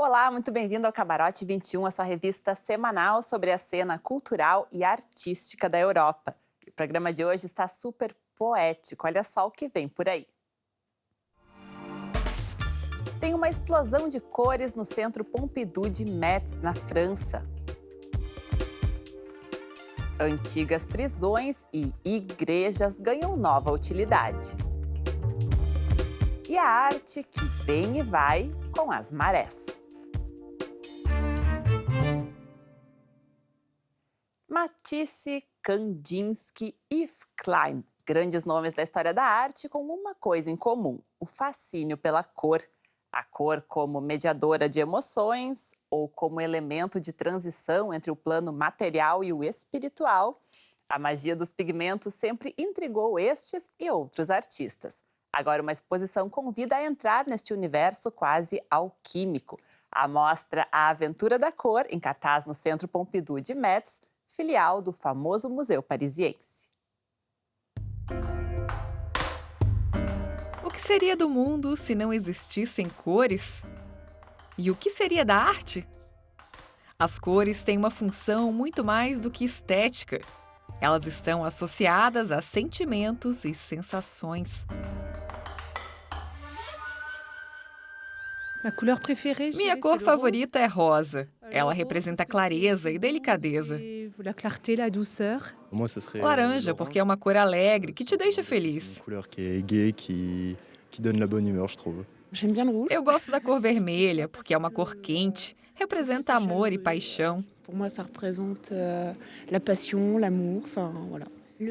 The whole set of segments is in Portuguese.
Olá, muito bem-vindo ao Camarote 21, a sua revista semanal sobre a cena cultural e artística da Europa. O programa de hoje está super poético, olha só o que vem por aí. Tem uma explosão de cores no Centro Pompidou de Metz, na França. Antigas prisões e igrejas ganham nova utilidade. E a arte que vem e vai com as marés. Matisse, Kandinsky e Yves Klein, grandes nomes da história da arte com uma coisa em comum, o fascínio pela cor. A cor como mediadora de emoções ou como elemento de transição entre o plano material e o espiritual. A magia dos pigmentos sempre intrigou estes e outros artistas. Agora uma exposição convida a entrar neste universo quase alquímico. A mostra A Aventura da Cor, em cartaz no Centro Pompidou de Metz, filial do famoso Museu Parisiense. O que seria do mundo se não existissem cores? E o que seria da arte? As cores têm uma função muito mais do que estética. Elas estão associadas a sentimentos e sensações. Minha cor favorita é rosa. Ela representa clareza e delicadeza. Laranja, porque é uma cor alegre, que te deixa feliz. Eu gosto da cor vermelha, porque é uma cor quente, representa amor e paixão.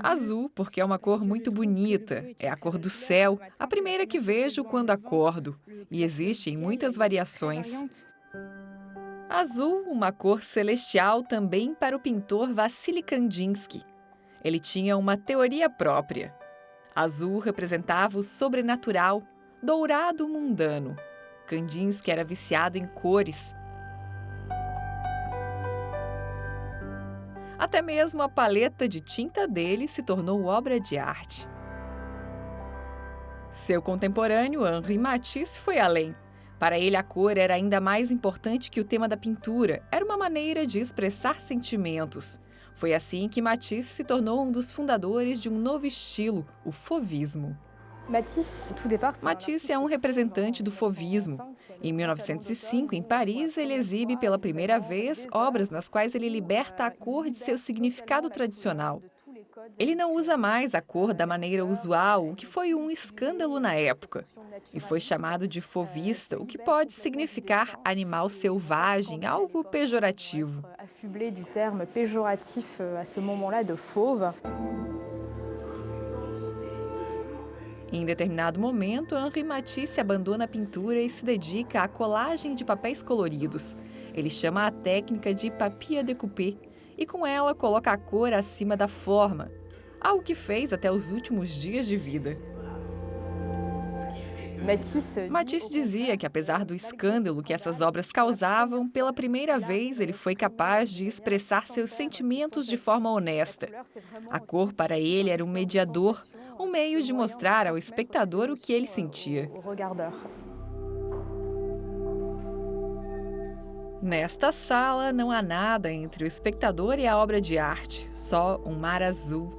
Azul, porque é uma cor muito bonita, é a cor do céu, a primeira que vejo quando acordo, e existem muitas variações. Azul, uma cor celestial também para o pintor Vassily Kandinsky. Ele tinha uma teoria própria. Azul representava o sobrenatural, dourado mundano. Kandinsky era viciado em cores. Até mesmo a paleta de tinta dele se tornou obra de arte. Seu contemporâneo, Henri Matisse, foi além. Para ele, a cor era ainda mais importante que o tema da pintura. Era uma maneira de expressar sentimentos. Foi assim que Matisse se tornou um dos fundadores de um novo estilo, o fauvismo. Matisse é um representante do fauvismo. Em 1905, em Paris, ele exibe pela primeira vez obras nas quais ele liberta a cor de seu significado tradicional. Ele não usa mais a cor da maneira usual, o que foi um escândalo na época. E foi chamado de fauvista, o que pode significar animal selvagem, algo pejorativo. Em determinado momento, Henri Matisse abandona a pintura e se dedica à colagem de papéis coloridos. Ele chama a técnica de papier-découpé e com ela coloca a cor acima da forma, algo que fez até os últimos dias de vida. Matisse dizia que, apesar do escândalo que essas obras causavam, pela primeira vez ele foi capaz de expressar seus sentimentos de forma honesta. A cor para ele era um mediador, um meio de mostrar ao espectador o que ele sentia. Nesta sala não há nada entre o espectador e a obra de arte, só um mar azul.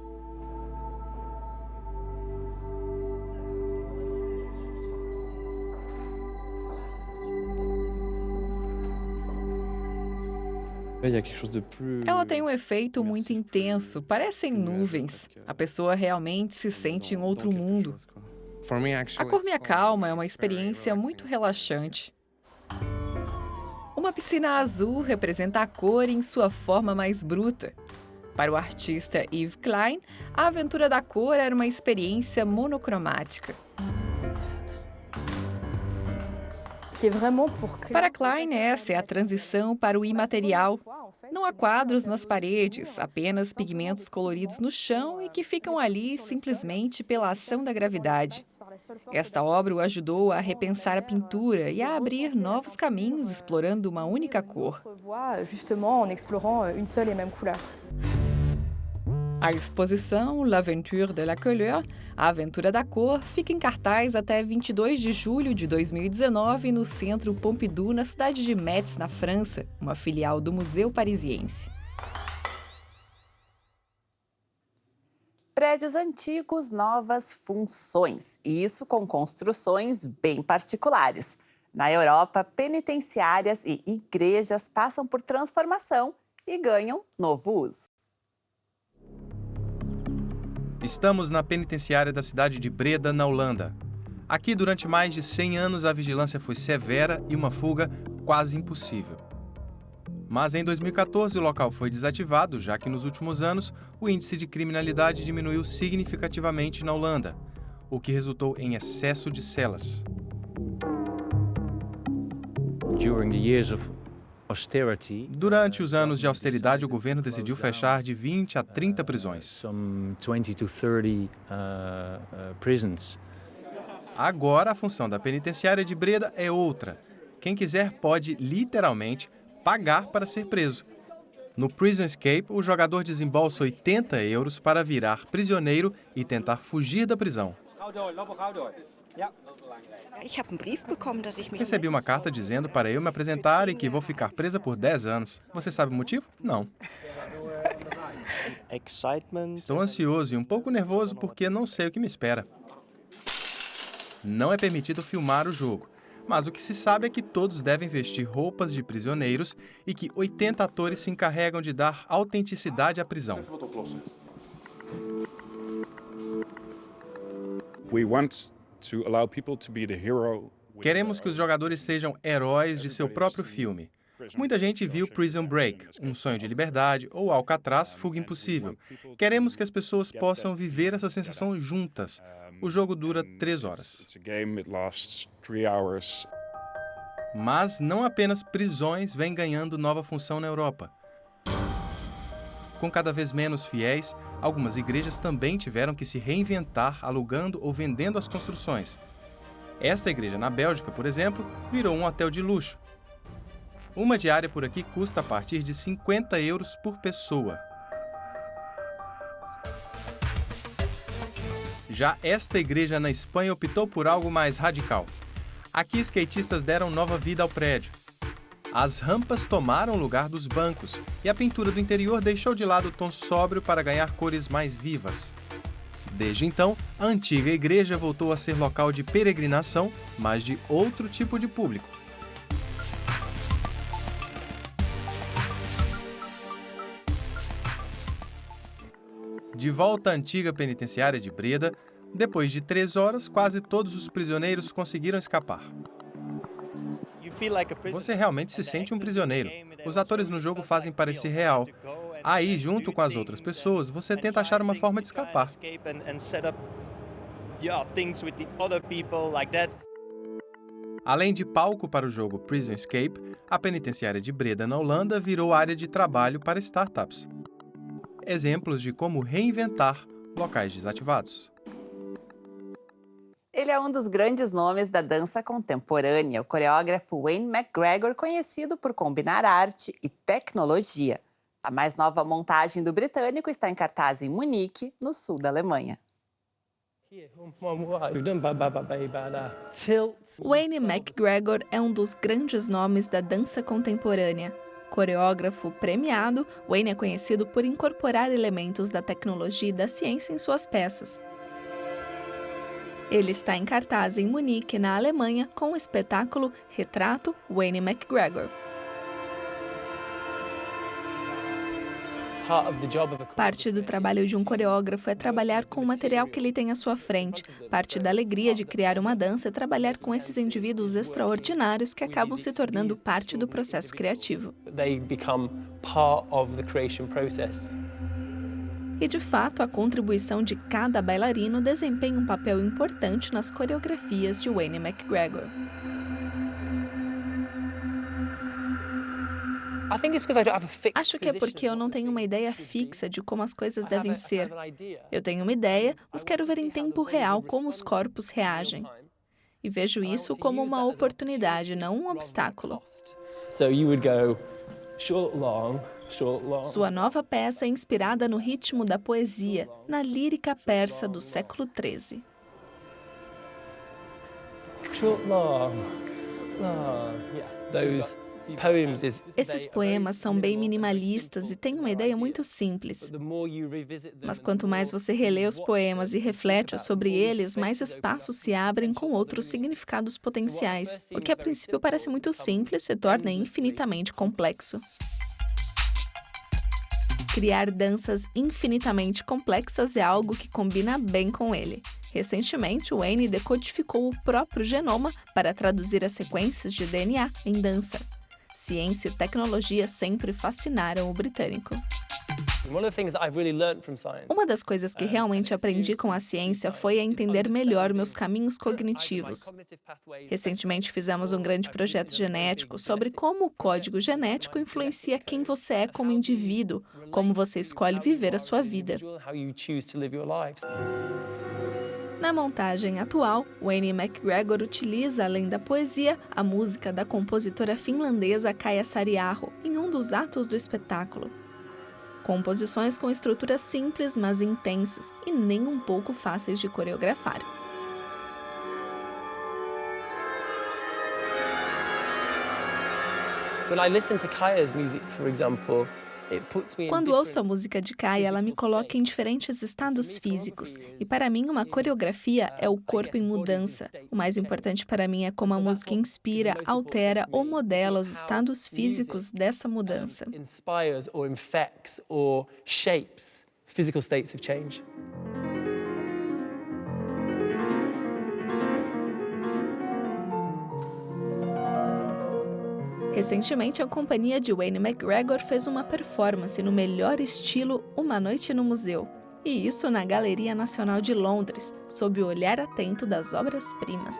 Ela tem um efeito muito intenso, parecem nuvens. A pessoa realmente se sente em outro mundo. A cor me acalma, é uma experiência muito relaxante. Uma piscina azul representa a cor em sua forma mais bruta. Para o artista Yves Klein, a aventura da cor era uma experiência monocromática. Para Klein, essa é a transição para o imaterial. Não há quadros nas paredes, apenas pigmentos coloridos no chão e que ficam ali simplesmente pela ação da gravidade. Esta obra o ajudou a repensar a pintura e a abrir novos caminhos explorando uma única cor. A exposição L'Aventure de la Couleur, a Aventura da Cor, fica em cartaz até 22 de julho de 2019 no Centro Pompidou, na cidade de Metz, na França, uma filial do Museu Parisiense. Prédios antigos, novas funções, e isso com construções bem particulares. Na Europa, penitenciárias e igrejas passam por transformação e ganham novo uso. Estamos na penitenciária da cidade de Breda, na Holanda. Aqui, durante mais de 100 anos, a vigilância foi severa e uma fuga quase impossível. Mas em 2014 o local foi desativado, já que nos últimos anos o índice de criminalidade diminuiu significativamente na Holanda, o que resultou em excesso de celas. Durante os anos de austeridade, o governo decidiu fechar de 20 a 30 prisões. Agora, a função da penitenciária de Breda é outra. Quem quiser pode, literalmente, pagar para ser preso. No Prison Escape, o jogador desembolsa 80 € para virar prisioneiro e tentar fugir da prisão. Recebi uma carta dizendo para eu me apresentar e que vou ficar presa por 10 anos. Você sabe o motivo? Não. Estou ansioso e um pouco nervoso porque não sei o que me espera. Não é permitido filmar o jogo, mas o que se sabe é que todos devem vestir roupas de prisioneiros e que 80 atores se encarregam de dar autenticidade à prisão. Queremos que os jogadores sejam heróis de seu próprio filme. Muita gente viu Prison Break, Um Sonho de Liberdade, ou Alcatraz, Fuga Impossível. Queremos que as pessoas possam viver essa sensação juntas. O jogo dura 3 horas. Mas não apenas prisões vêm ganhando nova função na Europa. Com cada vez menos fiéis, algumas igrejas também tiveram que se reinventar alugando ou vendendo as construções. Esta igreja na Bélgica, por exemplo, virou um hotel de luxo. Uma diária por aqui custa a partir de 50 € por pessoa. Já esta igreja na Espanha optou por algo mais radical. Aqui, skatistas deram nova vida ao prédio. As rampas tomaram o lugar dos bancos e a pintura do interior deixou de lado o tom sóbrio para ganhar cores mais vivas. Desde então, a antiga igreja voltou a ser local de peregrinação, mas de outro tipo de público. De volta à antiga penitenciária de Breda, depois de 3 horas, quase todos os prisioneiros conseguiram escapar. Você realmente se sente um prisioneiro. Os atores no jogo fazem parecer real. Aí, junto com as outras pessoas, você tenta achar uma forma de escapar. Além de palco para o jogo Prison Escape, a penitenciária de Breda, na Holanda, virou área de trabalho para startups. Exemplos de como reinventar locais desativados. Ele é um dos grandes nomes da dança contemporânea, o coreógrafo Wayne McGregor, conhecido por combinar arte e tecnologia. A mais nova montagem do britânico está em cartaz em Munique, no sul da Alemanha. Wayne McGregor é um dos grandes nomes da dança contemporânea. Coreógrafo premiado, Wayne é conhecido por incorporar elementos da tecnologia e da ciência em suas peças. Ele está em cartaz em Munique, na Alemanha, com o espetáculo Retrato Wayne McGregor. Parte do trabalho de um coreógrafo é trabalhar com o material que ele tem à sua frente. Parte da alegria de criar uma dança é trabalhar com esses indivíduos extraordinários que acabam se tornando parte do processo criativo. E, de fato, a contribuição de cada bailarino desempenha um papel importante nas coreografias de Wayne McGregor. Acho que é porque eu não tenho uma ideia fixa de como as coisas devem ser. Eu tenho uma ideia, mas quero ver em tempo real como os corpos reagem. E vejo isso como uma oportunidade, não um obstáculo. Sua nova peça é inspirada no ritmo da poesia, na lírica persa do século XIII. Esses poemas são bem minimalistas e têm uma ideia muito simples. Mas quanto mais você relê os poemas e reflete sobre eles, mais espaços se abrem com outros significados potenciais. O que a princípio parece muito simples se torna infinitamente complexo. Criar danças infinitamente complexas é algo que combina bem com ele. Recentemente, Wayne decodificou o próprio genoma para traduzir as sequências de DNA em dança. Ciência e tecnologia sempre fascinaram o britânico. Uma das coisas que realmente aprendi com a ciência foi a entender melhor meus caminhos cognitivos. Recentemente fizemos um grande projeto genético sobre como o código genético influencia quem você é como indivíduo, como você escolhe viver a sua vida. Na montagem atual, Wayne McGregor utiliza, além da poesia, a música da compositora finlandesa Kaija Saariaho em um dos atos do espetáculo. Composições com estruturas simples, mas intensas e nem um pouco fáceis de coreografar. Quando ouço a música de Kaija, ela me coloca em diferentes estados físicos. E para mim, uma coreografia é o corpo em mudança. O mais importante para mim é como a música inspira, altera ou modela os estados físicos dessa mudança. Recentemente, a companhia de Wayne McGregor fez uma performance no melhor estilo Uma Noite no Museu. E isso na Galeria Nacional de Londres, sob o olhar atento das obras-primas.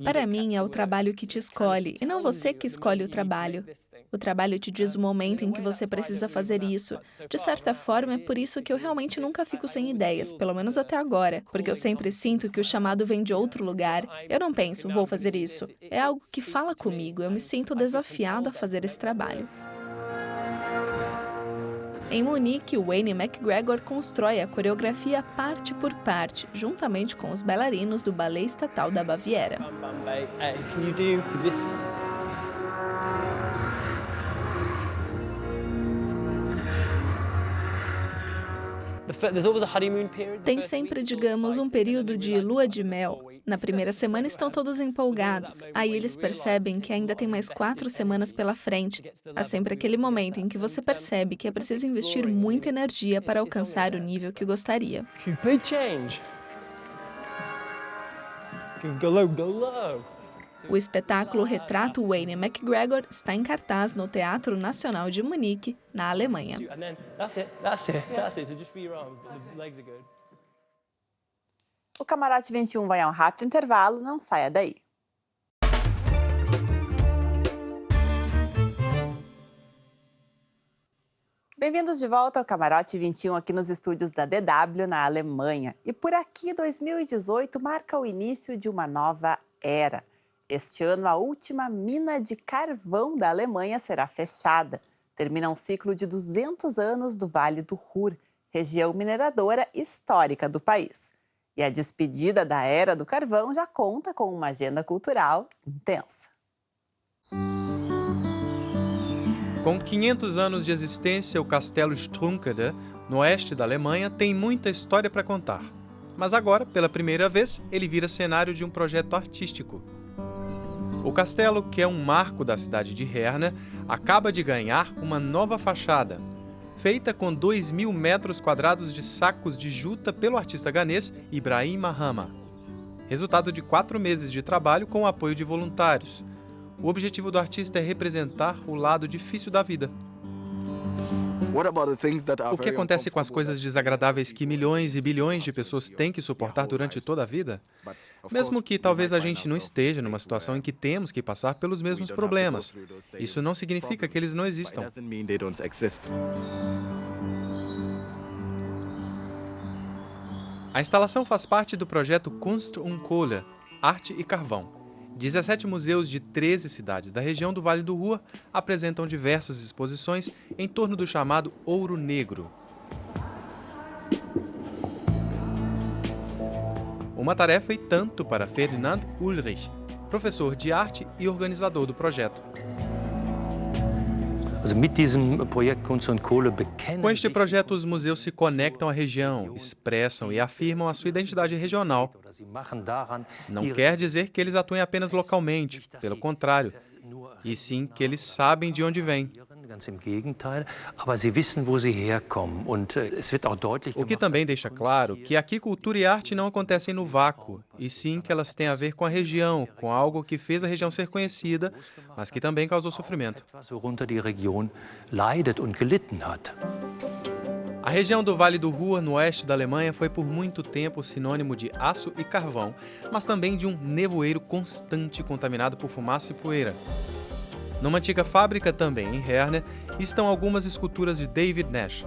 Para mim, é o trabalho que te escolhe, e não você que escolhe o trabalho. O trabalho te diz o momento em que você precisa fazer isso. De certa forma, é por isso que eu realmente nunca fico sem ideias, pelo menos até agora, porque eu sempre sinto que o chamado vem de outro lugar. Eu não penso, vou fazer isso. É algo que fala comigo, eu me sinto desafiado a fazer esse trabalho. Em Munique, Wayne McGregor constrói a coreografia parte por parte, juntamente com os bailarinos do Ballet Estatal da Baviera. Tem sempre, digamos, um período de lua de mel. Na primeira semana estão todos empolgados. Aí eles percebem que ainda tem mais 4 semanas pela frente. Há sempre aquele momento em que você percebe que é preciso investir muita energia para alcançar o nível que gostaria. O espetáculo Retrato Wayne McGregor está em cartaz no Teatro Nacional de Munique, na Alemanha. O Camarote 21 vai a um rápido intervalo, não saia daí. Bem-vindos de volta ao Camarote 21 aqui nos estúdios da DW, na Alemanha. E por aqui, 2018 marca o início de uma nova era. Este ano, a última mina de carvão da Alemanha será fechada. Termina um ciclo de 200 anos do Vale do Ruhr, região mineradora histórica do país. E a despedida da Era do Carvão já conta com uma agenda cultural intensa. Com 500 anos de existência, o Castelo Strunkede, no oeste da Alemanha, tem muita história para contar. Mas agora, pela primeira vez, ele vira cenário de um projeto artístico. O castelo, que é um marco da cidade de Herne, acaba de ganhar uma nova fachada, feita com 2.000 metros quadrados de sacos de juta pelo artista ganês Ibrahim Mahama. Resultado de 4 meses de trabalho com o apoio de voluntários. O objetivo do artista é representar o lado difícil da vida. O que acontece com as coisas desagradáveis que milhões e bilhões de pessoas têm que suportar durante toda a vida? Mesmo que talvez a gente não esteja numa situação em que temos que passar pelos mesmos problemas, isso não significa que eles não existam. A instalação faz parte do projeto Kunst und Kohle, Arte e Carvão. 17 museus de 13 cidades da região do Vale do Ruhr apresentam diversas exposições em torno do chamado Ouro Negro. Uma tarefa e tanto para Ferdinand Ulrich, professor de arte e organizador do projeto. Com este projeto, os museus se conectam à região, expressam e afirmam a sua identidade regional. Não quer dizer que eles atuem apenas localmente, pelo contrário, e sim que eles sabem de onde vêm. O que também deixa claro que aqui cultura e arte não acontecem no vácuo, e sim que elas têm a ver com a região, com algo que fez a região ser conhecida, mas que também causou sofrimento. A região do Vale do Ruhr, no oeste da Alemanha, foi por muito tempo sinônimo de aço e carvão, mas também de um nevoeiro constante contaminado por fumaça e poeira. Numa antiga fábrica, também em Herne, estão algumas esculturas de David Nash.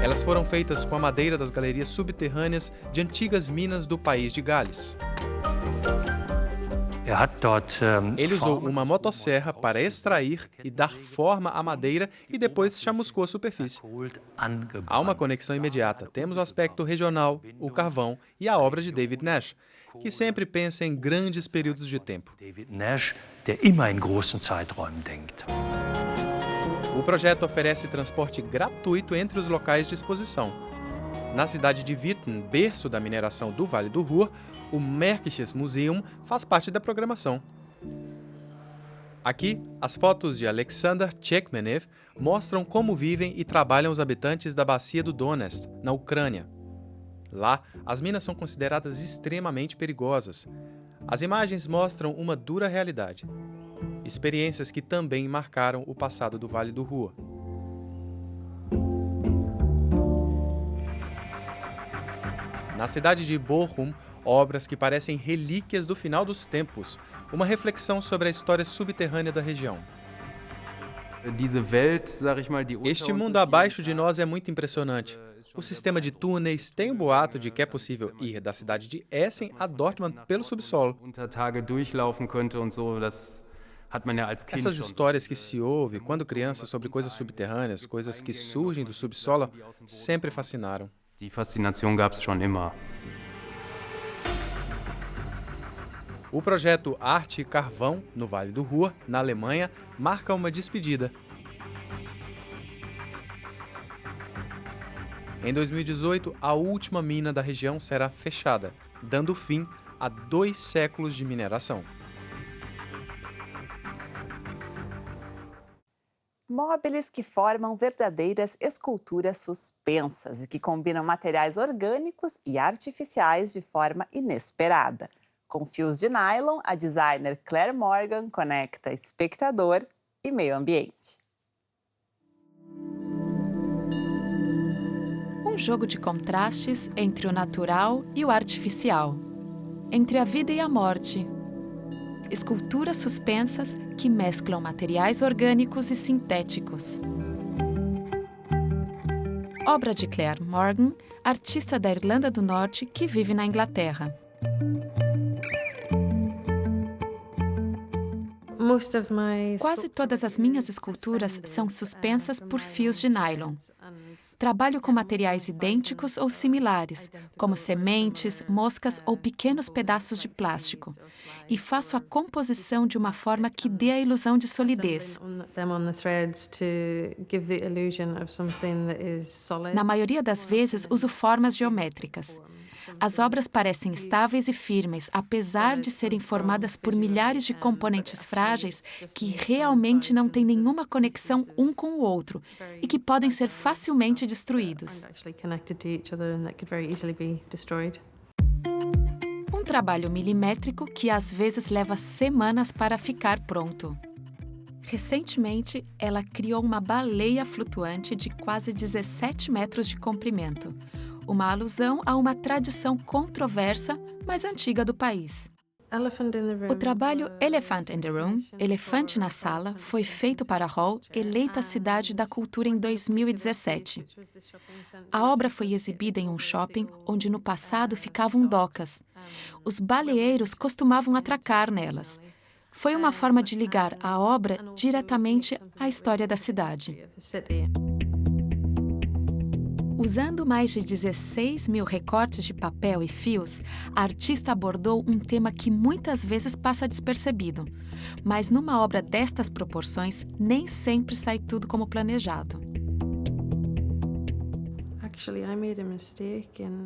Elas foram feitas com a madeira das galerias subterrâneas de antigas minas do país de Gales. Ele usou uma motosserra para extrair e dar forma à madeira e depois chamuscou a superfície. Há uma conexão imediata. Temos o aspecto regional, o carvão e a obra de David Nash, que sempre pensa em grandes períodos de tempo. O projeto oferece transporte gratuito entre os locais de exposição. Na cidade de Witten, berço da mineração do Vale do Ruhr, o Märkisches Museum faz parte da programação. Aqui, as fotos de Alexander Tchekmenev mostram como vivem e trabalham os habitantes da bacia do Donetsk, na Ucrânia. Lá, as minas são consideradas extremamente perigosas. As imagens mostram uma dura realidade. Experiências que também marcaram o passado do Vale do Ruhr. Na cidade de Bochum, obras que parecem relíquias do final dos tempos, uma reflexão sobre a história subterrânea da região. Este mundo abaixo de nós é muito impressionante. O sistema de túneis tem o boato de que é possível ir da cidade de Essen a Dortmund pelo subsolo. Essas histórias que se ouve quando criança sobre coisas subterrâneas, coisas que surgem do subsolo, sempre fascinaram. O projeto Arte e Carvão, no Vale do Ruhr, na Alemanha, marca uma despedida. Em 2018, a última mina da região será fechada, dando fim a 2 séculos de mineração. Móveis que formam verdadeiras esculturas suspensas e que combinam materiais orgânicos e artificiais de forma inesperada. Com fios de nylon, a designer Claire Morgan conecta espectador e meio ambiente. Um jogo de contrastes entre o natural e o artificial, entre a vida e a morte. Esculturas suspensas que mesclam materiais orgânicos e sintéticos. Obra de Claire Morgan, artista da Irlanda do Norte que vive na Inglaterra. Quase todas as minhas esculturas são suspensas por fios de nylon. Trabalho com materiais idênticos ou similares, como sementes, moscas ou pequenos pedaços de plástico, e faço a composição de uma forma que dê a ilusão de solidez. Na maioria das vezes, uso formas geométricas. As obras parecem estáveis e firmes, apesar de serem formadas por milhares de componentes frágeis que realmente não têm nenhuma conexão um com o outro e que podem ser facilmente destruídos. Um trabalho milimétrico que às vezes leva semanas para ficar pronto. Recentemente, ela criou uma baleia flutuante de quase 17 metros de comprimento. Uma alusão a uma tradição controversa, mas antiga do país. O trabalho Elephant in the Room, Elefante na Sala, foi feito para a Hall, eleita a Cidade da Cultura em 2017. A obra foi exibida em um shopping onde no passado ficavam docas. Os baleeiros costumavam atracar nelas. Foi uma forma de ligar a obra diretamente à história da cidade. Usando mais de 16 mil recortes de papel e fios, a artista abordou um tema que muitas vezes passa despercebido. Mas numa obra destas proporções, nem sempre sai tudo como planejado.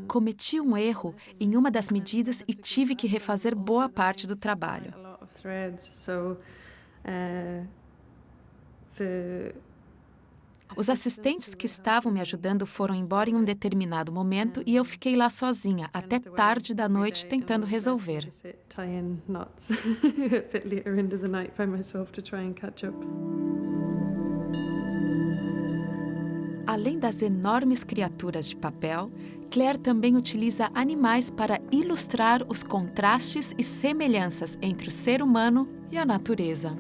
Cometi um erro em uma das medidas e tive que refazer boa parte do trabalho. Os assistentes que estavam me ajudando foram embora em um determinado momento e eu fiquei lá sozinha, até tarde da noite, tentando resolver. Além das enormes criaturas de papel, Claire também utiliza animais para ilustrar os contrastes e semelhanças entre o ser humano e a natureza.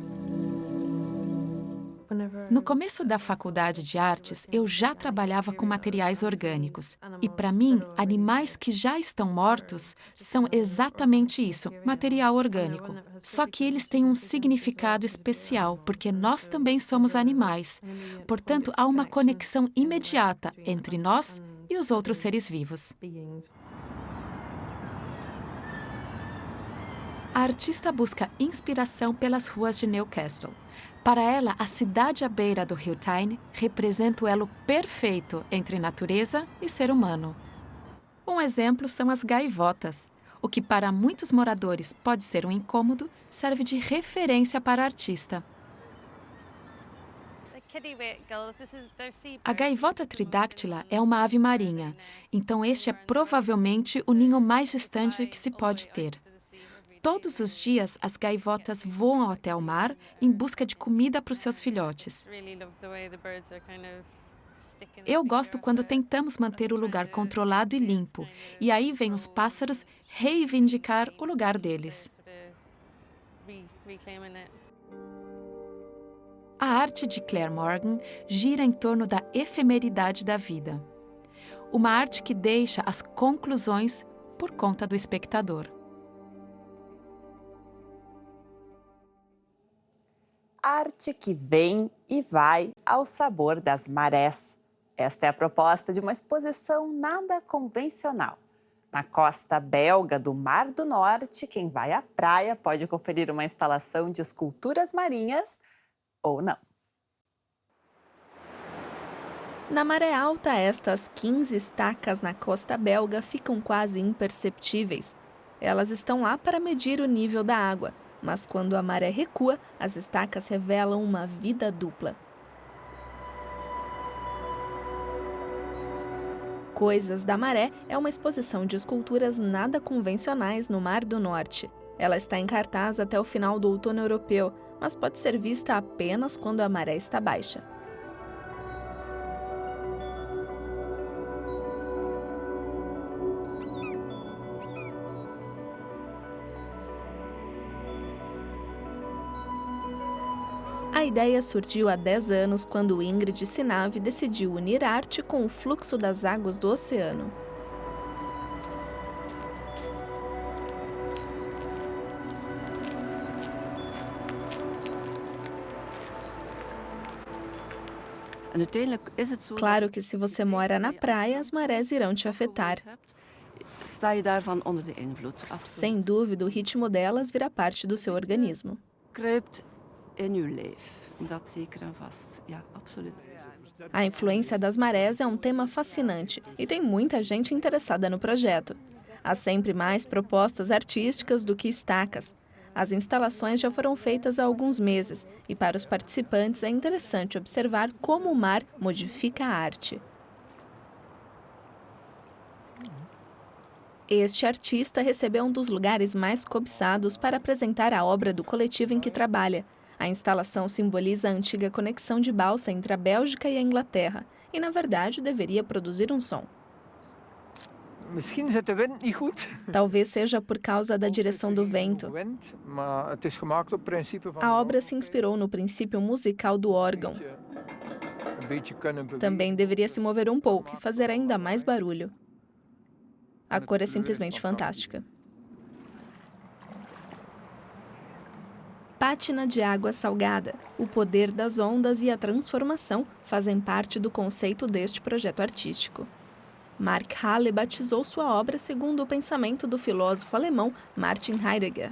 No começo da faculdade de artes, eu já trabalhava com materiais orgânicos. E, para mim, animais que já estão mortos são exatamente isso, material orgânico. Só que eles têm um significado especial, porque nós também somos animais. Portanto, há uma conexão imediata entre nós e os outros seres vivos. A artista busca inspiração pelas ruas de Newcastle. Para ela, a cidade à beira do rio Tyne representa o elo perfeito entre natureza e ser humano. Um exemplo são as gaivotas. O que para muitos moradores pode ser um incômodo, serve de referência para a artista. A gaivota tridáctila é uma ave marinha, então este é provavelmente o ninho mais distante que se pode ter. Todos os dias, as gaivotas voam até o mar em busca de comida para os seus filhotes. Eu gosto quando tentamos manter o lugar controlado e limpo, e aí vêm os pássaros reivindicar o lugar deles. A arte de Claire Morgan gira em torno da efemeridade da vida. Uma arte que deixa as conclusões por conta do espectador. Arte que vem e vai ao sabor das marés. Esta é a proposta de uma exposição nada convencional. Na costa belga do Mar do Norte, quem vai à praia pode conferir uma instalação de esculturas marinhas ou não. Na maré alta, estas 15 estacas na costa belga ficam quase imperceptíveis. Elas estão lá para medir o nível da água. Mas quando a maré recua, as estacas revelam uma vida dupla. Coisas da Maré é uma exposição de esculturas nada convencionais no Mar do Norte. Ela está em cartaz até o final do outono europeu, mas pode ser vista apenas quando a maré está baixa. A ideia surgiu há 10 anos, quando Ingrid Sinave decidiu unir arte com o fluxo das águas do oceano. Claro que se você mora na praia, as marés irão te afetar. Sem dúvida, o ritmo delas vira parte do seu organismo. A influência das marés é um tema fascinante e tem muita gente interessada no projeto. Há sempre mais propostas artísticas do que estacas. As instalações já foram feitas há alguns meses e para os participantes é interessante observar como o mar modifica a arte. Este artista recebeu um dos lugares mais cobiçados para apresentar a obra do coletivo em que trabalha. A instalação simboliza a antiga conexão de balsa entre a Bélgica e a Inglaterra, e, na verdade, deveria produzir um som. Talvez seja por causa da direção do vento. A obra se inspirou no princípio musical do órgão. Também deveria se mover um pouco e fazer ainda mais barulho. A cor é simplesmente fantástica. Pátina de água salgada. O poder das ondas e a transformação fazem parte do conceito deste projeto artístico. Mark Halle batizou sua obra segundo o pensamento do filósofo alemão Martin Heidegger.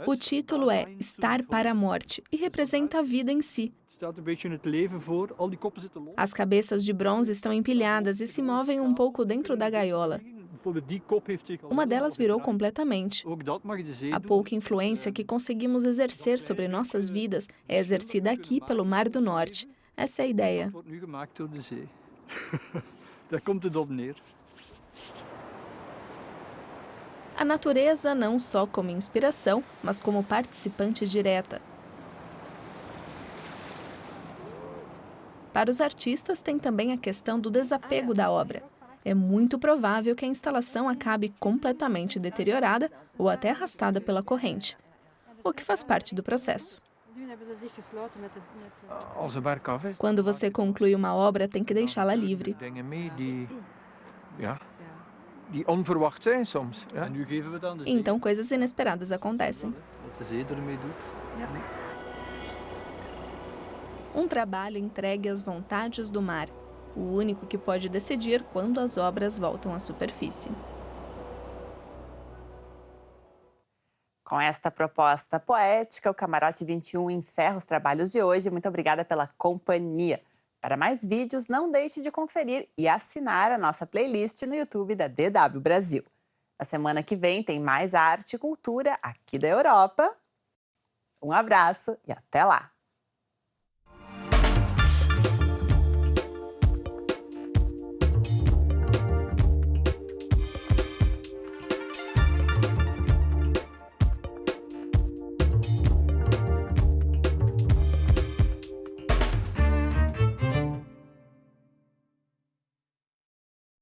O título é Estar para a Morte e representa a vida em si. As cabeças de bronze estão empilhadas e se movem um pouco dentro da gaiola. Uma delas virou completamente. A pouca influência que conseguimos exercer sobre nossas vidas é exercida aqui pelo Mar do Norte. Essa é a ideia. A natureza não só como inspiração, mas como participante direta. Para os artistas, tem também a questão do desapego da obra. É muito provável que a instalação acabe completamente deteriorada ou até arrastada pela corrente, o que faz parte do processo. Quando você conclui uma obra, tem que deixá-la livre. Então, coisas inesperadas acontecem. Um trabalho entregue às vontades do mar, o único que pode decidir quando as obras voltam à superfície. Com esta proposta poética, o Camarote 21 encerra os trabalhos de hoje. Muito obrigada pela companhia. Para mais vídeos, não deixe de conferir e assinar a nossa playlist no YouTube da DW Brasil. Na semana que vem tem mais arte e cultura aqui da Europa. Um abraço e até lá!